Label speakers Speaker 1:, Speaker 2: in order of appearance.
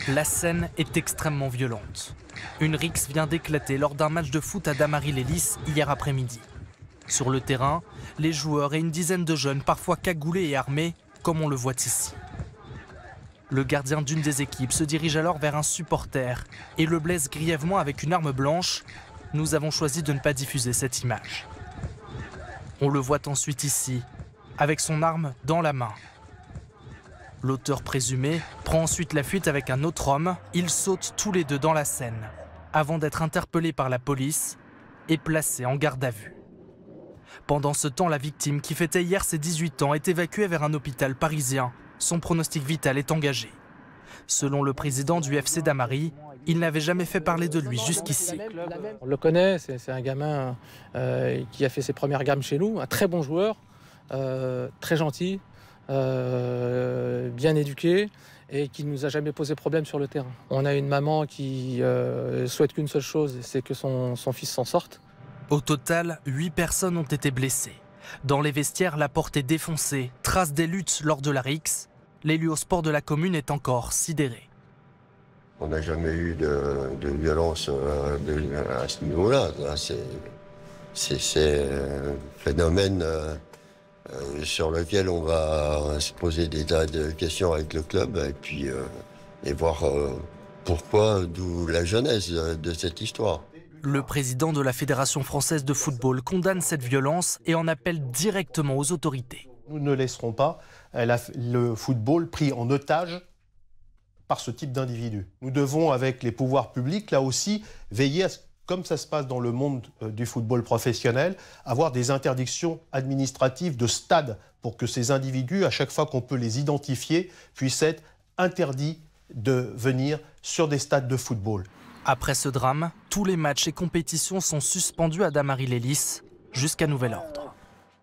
Speaker 1: La scène est extrêmement violente. Une rixe vient d'éclater lors d'un match de foot à Damary-lès-Lys hier après-midi. Sur le terrain, les joueurs et une dizaine de jeunes, parfois cagoulés et armés, comme on le voit ici. Le gardien d'une des équipes se dirige alors vers un supporter et le blesse grièvement avec une arme blanche. Nous avons choisi de ne pas diffuser cette image. On le voit ensuite ici, avec son arme dans la main. L'auteur présumé prend ensuite la fuite avec un autre homme. Ils sautent tous les deux dans la Seine, avant d'être interpellés par la police et placés en garde à vue. Pendant ce temps, la victime, qui fêtait hier ses 18 ans, est évacuée vers un hôpital parisien. Son pronostic vital est engagé. Selon le président du FC Damary, il n'avait jamais fait parler de lui jusqu'ici.
Speaker 2: On le connaît, c'est un gamin qui a fait ses premières gammes chez nous, un très bon joueur, très gentil, bien éduqué et qui ne nous a jamais posé problème sur le terrain. On a une maman qui souhaite qu'une seule chose, c'est que son fils s'en sorte.
Speaker 1: Au total, 8 personnes ont été blessées. Dans les vestiaires, la porte est défoncée, trace des luttes lors de la rixe. L'élu au sport de la commune est encore sidéré.
Speaker 3: On n'a jamais eu de violence à ce niveau-là. C'est un phénomène sur lequel on va se poser des tas de questions avec le club et voir pourquoi, d'où la genèse de cette histoire.
Speaker 1: Le président de la Fédération française de football condamne cette violence et en appelle directement aux autorités.
Speaker 4: Nous ne laisserons pas le football pris en otage par ce type d'individus. Nous devons, avec les pouvoirs publics, là aussi, veiller à ce, comme ça se passe dans le monde du football professionnel, avoir des interdictions administratives de stade pour que ces individus, à chaque fois qu'on peut les identifier, puissent être interdits de venir sur des stades de football.
Speaker 1: Après ce drame, tous les matchs et compétitions sont suspendus à Damary-lès-Lys jusqu'à nouvel ordre.